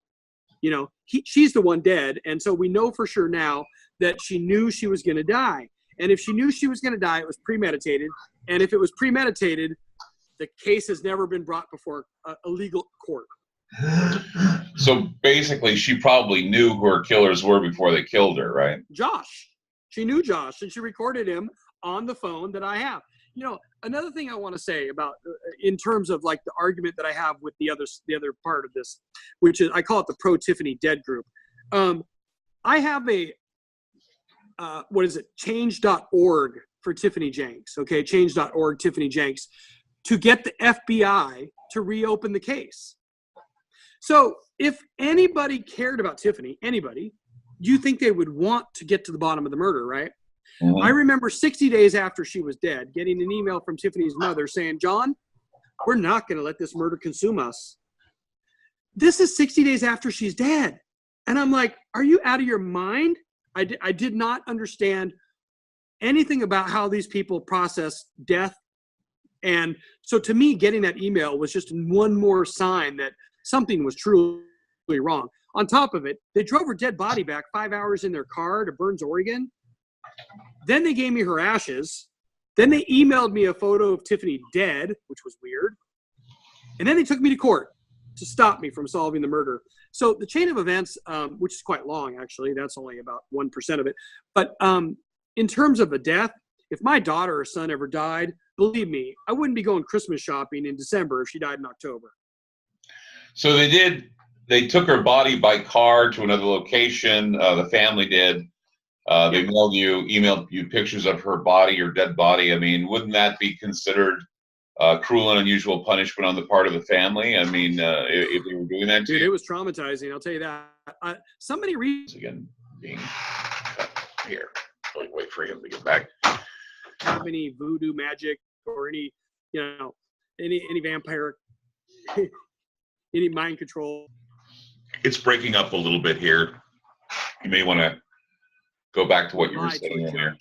You know, she's the one dead. And so we know for sure now that she knew she was going to die. And if she knew she was going to die, it was premeditated. And if it was premeditated, the case has never been brought before a legal court. So basically, she probably knew who her killers were before they killed her, right? Josh. She knew Josh, and she recorded him on the phone that I have. You know, another thing I want to say about, in terms of like the argument that I have with the other part of this, which is, I call it the pro Tiffany dead group. I have a, change.org for Tiffany Jenks. Okay, change.org, Tiffany Jenks, to get the FBI to reopen the case. So if anybody cared about Tiffany, anybody, you think they would want to get to the bottom of the murder, right? Mm-hmm. I remember 60 days after she was dead, getting an email from Tiffany's mother saying, John, we're not going to let this murder consume us. This is 60 days after she's dead. And I'm like, are you out of your mind? I did not understand anything about how these people process death. And so to me, getting that email was just one more sign that something was truly wrong. On top of it, they drove her dead body back 5 hours in their car to Burns, Oregon. Then they gave me her ashes. Then they emailed me a photo of Tiffany dead, which was weird. And then they took me to court to stop me from solving the murder. So the chain of events, which is quite long, actually, that's only about 1% of it. But in terms of a death, if my daughter or son ever died, believe me, I wouldn't be going Christmas shopping in December if she died in October. So they took her body by car to another location. The family did. They emailed you pictures of her body or dead body. I mean, wouldn't that be considered cruel and unusual punishment on the part of the family? I mean, if they were doing that to Dude, you? it was traumatizing. I'll tell you that. Somebody Again, being here. Wait for him to get back. Have any voodoo magic or any, any vampire, any mind control. It's breaking up a little bit here. You may want to go back to what you were saying earlier.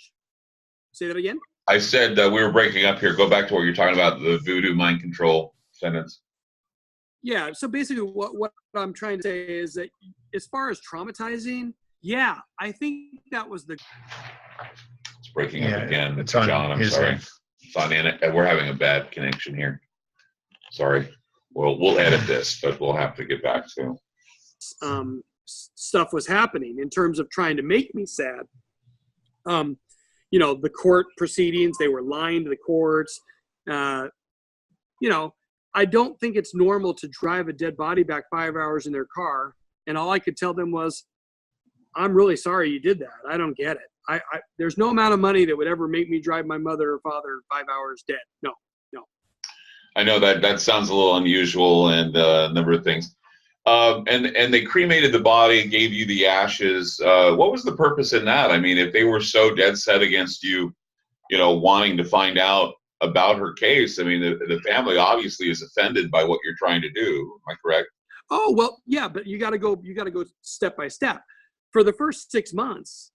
Say that again? I said we were breaking up here. Go back to what you're talking about, the voodoo mind control sentence. Yeah, so basically what I'm trying to say is that as far as traumatizing, yeah, I think that was the... It's breaking up again. It's on John, I'm sorry. It's on in it. We're having a bad connection here. Sorry. We'll edit this, but we'll have to get back to... stuff was happening in terms of trying to make me sad. The court proceedings, they were lying to the courts. I don't think it's normal to drive a dead body back 5 hours in their car. And all I could tell them was, I'm really sorry you did that. I don't get it. There's no amount of money that would ever make me drive my mother or father 5 hours dead. No. I know that sounds a little unusual and a number of things. And they cremated the body, gave you the ashes. What was the purpose in that? I mean, if they were so dead set against you, wanting to find out about her case, I mean, the family obviously is offended by what you're trying to do. Am I correct? Oh, well, yeah, but you got to go step by step. For the first 6 months,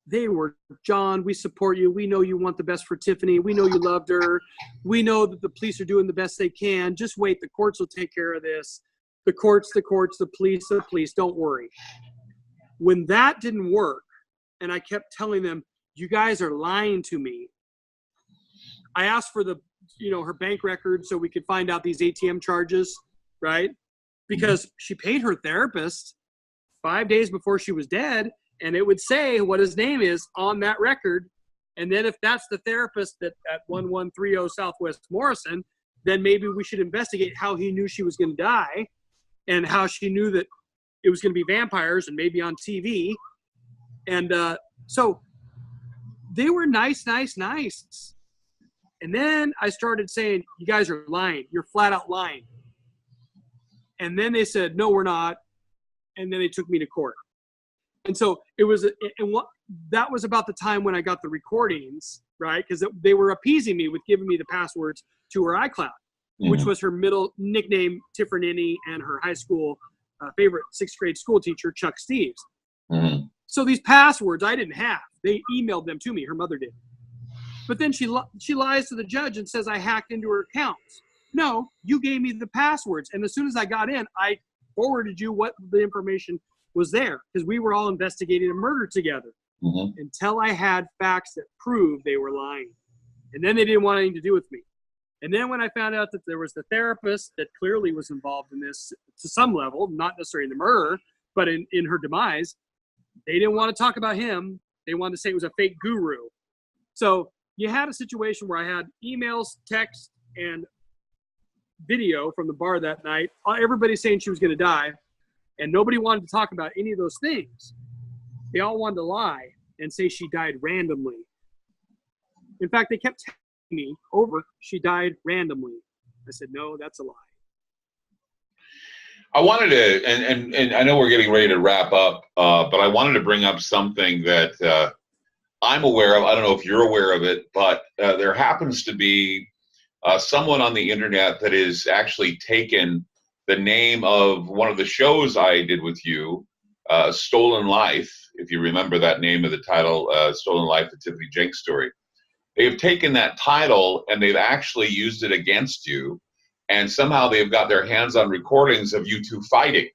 they were, John, we support you. We know you want the best for Tiffany. We know you loved her. We know that the police are doing the best they can. Just wait. The courts will take care of this. The courts, the police, don't worry. When that didn't work, and I kept telling them, you guys are lying to me. I asked for her bank record so we could find out these ATM charges, right? Because she paid her therapist 5 days before she was dead, and it would say what his name is on that record. And then if that's the therapist that at 1130 Southwest Morrison, then maybe we should investigate how he knew she was going to die and how she knew that it was going to be vampires and maybe on TV. And so they were nice. And then I started saying, you guys are lying. You're flat out lying. And then they said, no, we're not. And then they took me to court. And so it was, that was about the time when I got the recordings, right? Because they were appeasing me with giving me the passwords to her iCloud, which was her middle nickname, Tiffany, and her high school favorite 6th grade school teacher, Chuck Steves. So these passwords I didn't have. They emailed them to me. Her mother did. But then she lies to the judge and says I hacked into her accounts. No, you gave me the passwords. And as soon as I got in, I forwarded you what the information was there because we were all investigating a murder together until I had facts that proved they were lying. And then they didn't want anything to do with me. And then when I found out that there was the therapist that clearly was involved in this to some level, not necessarily in the murder, but in her demise, they didn't want to talk about him. They wanted to say it was a fake guru. So you had a situation where I had emails, text, and video from the bar that night. Everybody saying she was going to die, and nobody wanted to talk about any of those things. They all wanted to lie and say she died randomly. In fact, they kept telling me over she died randomly. I said, no, that's a lie. I wanted to, and I know we're getting ready to wrap up, but I wanted to bring up something that I'm aware of. I don't know if you're aware of it, but there happens to be someone on the internet that is actually taken the name of one of the shows I did with you, Stolen Life, if you remember that name of the title, Stolen Life, the Tiffany Jenks story. They've taken that title and they've actually used it against you, and somehow they've got their hands on recordings of you two fighting.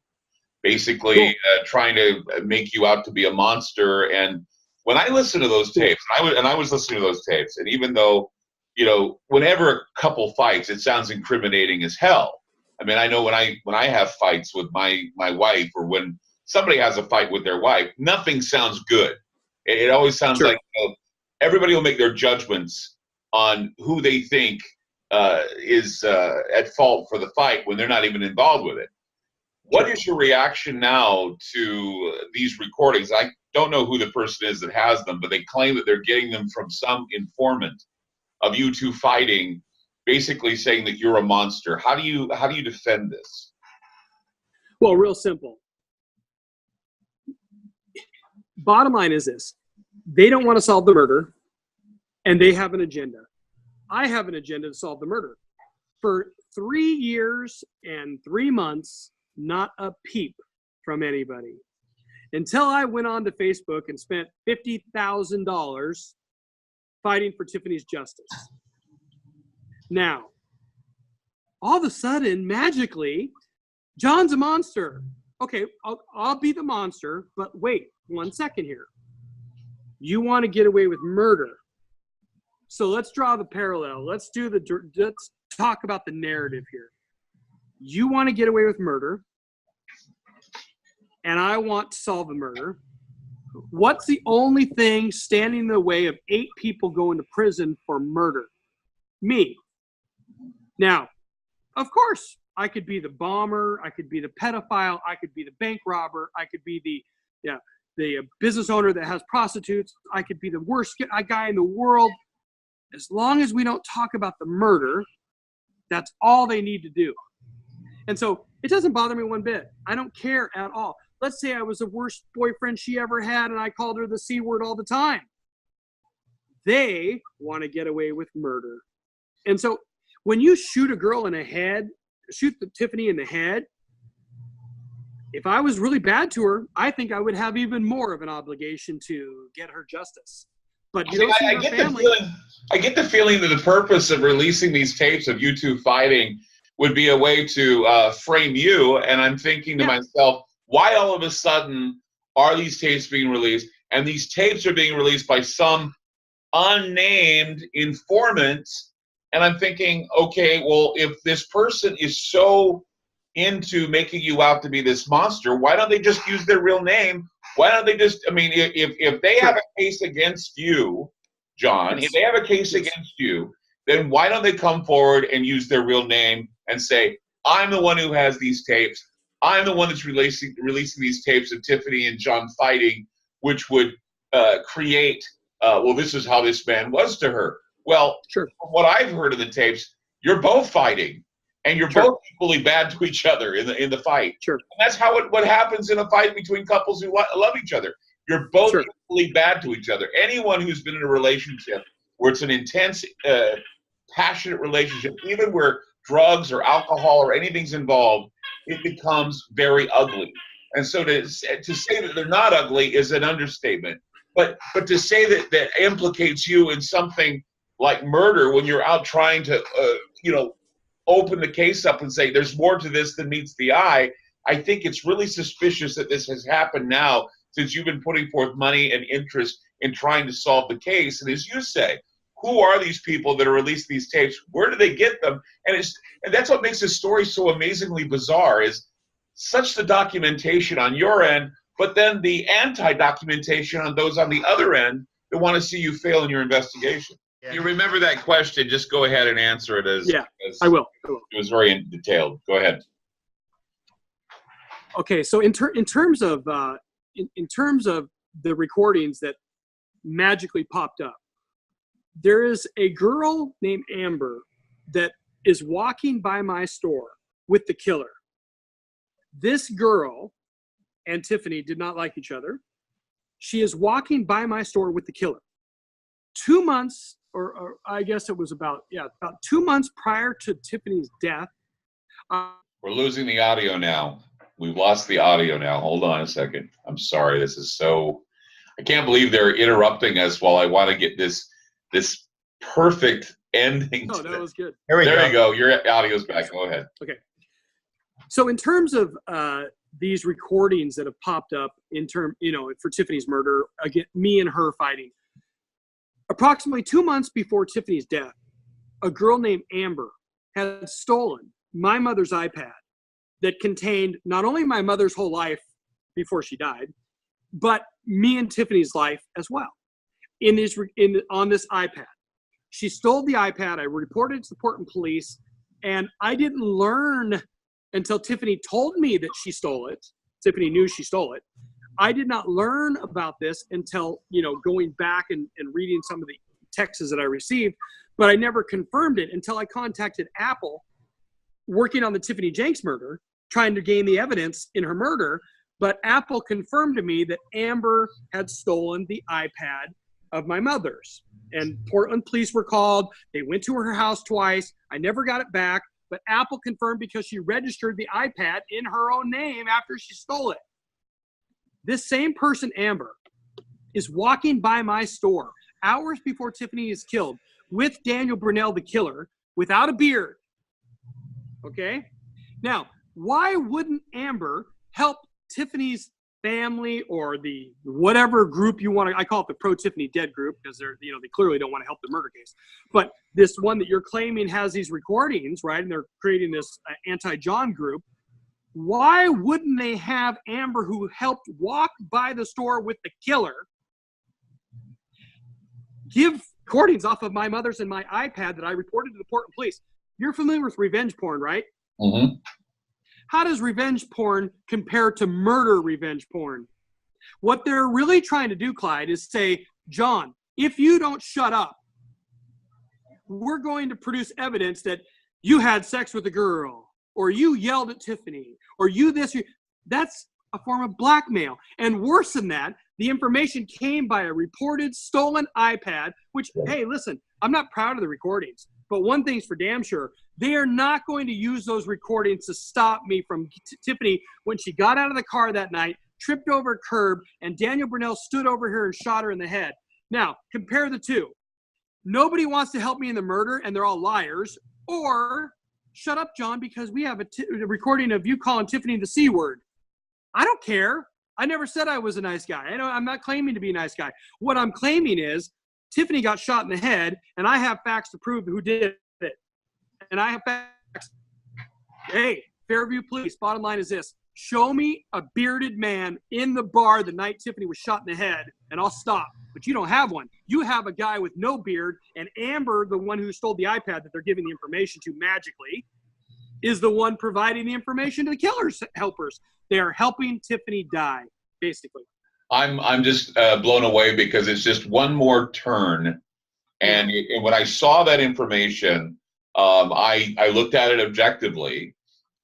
basically trying to make you out to be a monster. And when I listen to those tapes, I was listening to those tapes, and even though, you know, whenever a couple fights, it sounds incriminating as hell. I mean, I know when I have fights with my wife, or when somebody has a fight with their wife, nothing sounds good. It always sounds like, you know, everybody will make their judgments on who they think is at fault for the fight when they're not even involved with it. What is your reaction now to these recordings? I don't know who the person is that has them, but they claim that they're getting them from some informant of you two fighting, basically saying that you're a monster. How do you defend this? Well, real simple. Bottom line is this: they don't want to solve the murder, and they have an agenda. I have an agenda to solve the murder. For 3 years and 3 months, not a peep from anybody, until I went on to Facebook and spent $50,000 fighting for Tiffany's justice. Now, all of a sudden, magically, John's a monster. Okay, I'll be the monster, but wait 1 second here. You want to get away with murder. So let's draw the parallel. Let's talk about the narrative here. You want to get away with murder, and I want to solve a murder. What's the only thing standing in the way of 8 people going to prison for murder? Me. Now, of course, I could be the bomber, I could be the pedophile, I could be the bank robber, I could be the business owner that has prostitutes, I could be the worst guy in the world. As long as we don't talk about the murder, that's all they need to do. And so it doesn't bother me one bit. I don't care at all. Let's say I was the worst boyfriend she ever had and I called her the C word all the time. They want to get away with murder. And so when you shoot a girl in the head, shoot Tiffany in the head, if I was really bad to her, I think I would have even more of an obligation to get her justice. But you don't see her family. I get the feeling that the purpose of releasing these tapes of you two fighting would be a way to frame you. And I'm thinking to myself, why all of a sudden are these tapes being released? And these tapes are being released by some unnamed informant. And I'm thinking, okay, well, if this person is so into making you out to be this monster, why don't they just use their real name? Why don't they just, I mean, if they have a case against you, John, if they have a case against you, then why don't they come forward and use their real name and say, I'm the one who has these tapes. I'm the one that's releasing these tapes of Tiffany and John fighting, which would create, well, this is how this man was to her. Well, from what I've heard of the tapes, you're both fighting, and you're both equally bad to each other in the fight. And that's how what happens in a fight between couples who love each other. You're both equally bad to each other. Anyone who's been in a relationship where it's an intense, passionate relationship, even where drugs or alcohol or anything's involved, it becomes very ugly. And so to say that they're not ugly is an understatement. But to say that implicates you in something like murder when you're out trying to, open the case up and say there's more to this than meets the eye, I think it's really suspicious that this has happened now since you've been putting forth money and interest in trying to solve the case. And as you say, who are these people that are releasing these tapes? Where do they get them? And that's what makes this story so amazingly bizarre, is such the documentation on your end, but then the anti-documentation on those on the other end that want to see you fail in your investigation. You remember that question, just go ahead and answer it as I will. It was very detailed. Go ahead. Okay, so in terms of the recordings that magically popped up, there is a girl named Amber that is walking by my store with the killer. This girl and Tiffany did not like each other. She is walking by my store with the killer. 2 months, or I guess it was about 2 months prior to Tiffany's death. We're losing the audio now. We've lost the audio now. Hold on a second. I'm sorry. This is so, I can't believe they're interrupting us while I want to get this perfect ending. Oh, that was good. There you go. Your audio's back. Go ahead. Okay. So in terms of these recordings that have popped up for Tiffany's murder, again, me and her fighting. Approximately 2 months before Tiffany's death, a girl named Amber had stolen my mother's iPad that contained not only my mother's whole life before she died, but me and Tiffany's life as well. On this iPad, she stole the iPad. I reported it to the Portland police, and I didn't learn until Tiffany told me that she stole it. Tiffany knew she stole it. I did not learn about this until, going back and reading some of the texts that I received, but I never confirmed it until I contacted Apple, working on the Tiffany Jenks murder, trying to gain the evidence in her murder. But Apple confirmed to me that Amber had stolen the iPad of my mother's. And Portland police were called. They went to her house twice. I never got it back. But Apple confirmed because she registered the iPad in her own name after she stole it. This same person, Amber, is walking by my store hours before Tiffany is killed with Daniel Brunell, the killer, without a beard. Okay? Now, why wouldn't Amber help Tiffany's family or the whatever group you want to, I call it the pro-Tiffany dead group because they clearly don't want to help the murder case. But this one that you're claiming has these recordings, right? And they're creating this anti-John group. Why wouldn't they have Amber, who helped walk by the store with the killer, give recordings off of my mother's and my iPad that I reported to the Portland police? You're familiar with revenge porn, right? Mm-hmm. How does revenge porn compare to murder revenge porn? What they're really trying to do, Clyde, is say, John, if you don't shut up, we're going to produce evidence that you had sex with a girl, or you yelled at Tiffany, or you this. That's a form of blackmail. And worse than that, the information came by a reported stolen iPad, which, hey, listen, I'm not proud of the recordings. But one thing's for damn sure, they are not going to use those recordings to stop me from Tiffany when she got out of the car that night, tripped over a curb, and Daniel Brunell stood over her and shot her in the head. Now, compare the two. Nobody wants to help me in the murder, and they're all liars. Or, shut up, John, because we have a recording of you calling Tiffany the C word. I don't care. I never said I was a nice guy. I'm not claiming to be a nice guy. What I'm claiming is Tiffany got shot in the head, and I have facts to prove who did it. And I have facts. Hey, Fairview police, bottom line is this. Show me a bearded man in the bar the night Tiffany was shot in the head, and I'll stop. But you don't have one. You have a guy with no beard, and Amber, the one who stole the iPad that they're giving the information to magically, is the one providing the information to the killer's helpers. They are helping Tiffany die, basically. I'm just blown away because it's just one more turn, and when I saw that information, I looked at it objectively,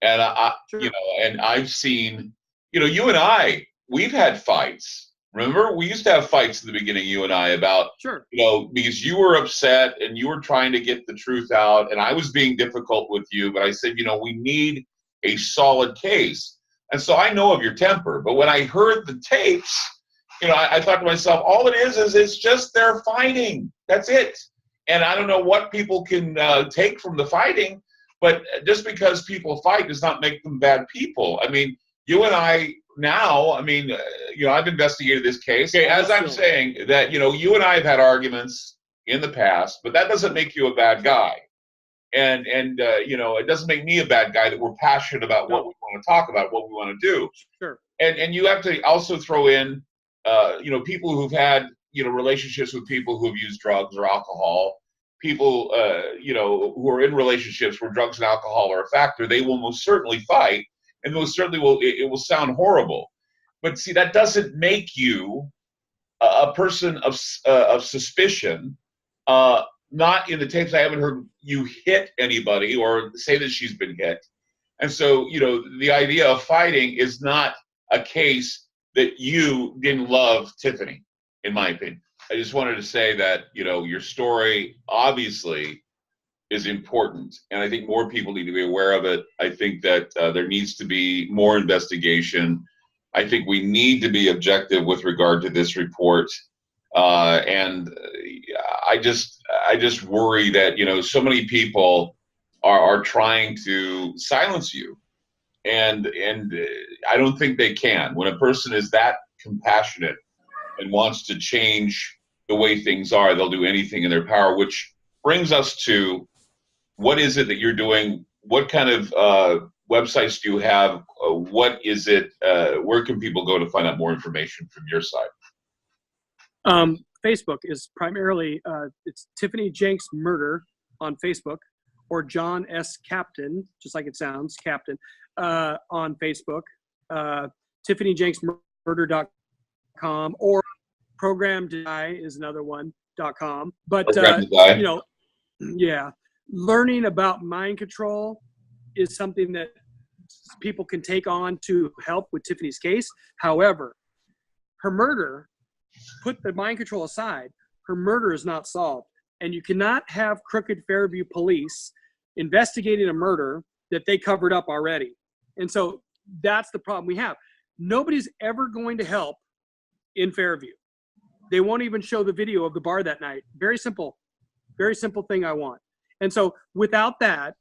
and Sure. and I've seen, you and I, we've had fights. Remember, we used to have fights in the beginning, you and I, about, Sure. Because you were upset and you were trying to get the truth out, and I was being difficult with you, but I said, we need a solid case. And so I know of your temper, but when I heard the tapes, I thought to myself, all it is it's just they're fighting. That's it. And I don't know what people can take from the fighting, but just because people fight does not make them bad people. I mean, you and I now, I've investigated this case. Okay, as I'm saying that, you and I have had arguments in the past, but that doesn't make you a bad guy. And it doesn't make me a bad guy that we're passionate about what we want to talk about, what we want to do. Sure. And you have to also throw in, people who've had, relationships with people who've used drugs or alcohol, people, who are in relationships where drugs and alcohol are a factor. They will most certainly fight, and most certainly it will sound horrible. But see, that doesn't make you a person of suspicion. Not in the tapes, I haven't heard you hit anybody or say that she's been hit. And so, the idea of fighting is not a case that you didn't love Tiffany, in my opinion. I just wanted to say that, your story obviously is important, and I think more people need to be aware of it. I think that there needs to be more investigation. I think we need to be objective with regard to this report. And I just worry that, so many people are trying to silence you. and I don't think they can. When a person is that compassionate and wants to change the way things are, they'll do anything in their power. Which brings us to, what is it that you're doing? What kind of websites do you have? What is it? Where can people go to find out more information from your side? Facebook is primarily, it's Tiffany Jenks Murder on Facebook, or John S. Captain, just like it sounds, Captain, on Facebook. TiffanyJenksMurder.com, or Program to Die is another one.com. But, you know, yeah, learning about mind control is something that people can take on to help with Tiffany's case. However, her murder, put the mind control aside, her murder is not solved. And you cannot have crooked Fairview police investigating a murder that they covered up already. And so that's the problem we have. Nobody's ever going to help in Fairview. They won't even show the video of the bar that night. Very simple thing I want. And so without that,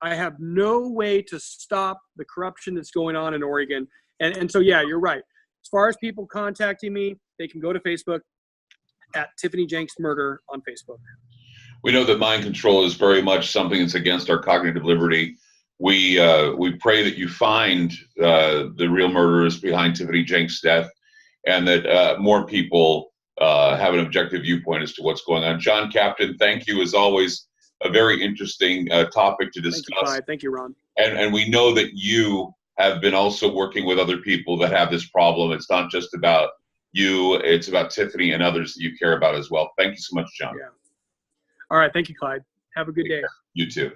I have no way to stop the corruption that's going on in Oregon. And so, yeah, you're right. As far as people contacting me, they can go to Facebook at Tiffany Jenks Murder on Facebook. We know that mind control is very much something that's against our cognitive liberty. We pray that you find the real murderers behind Tiffany Jenks' death, and that more people have an objective viewpoint as to what's going on. John Captain, thank you as always. A very interesting topic to discuss. Thank you, Clyde. Thank you, Ron. And we know that you have been also working with other people that have this problem. It's not just about you, it's about Tiffany and others that you care about as well. Thank you so much, John. Yeah. All right. Thank you, Clyde. Have a good day. You too.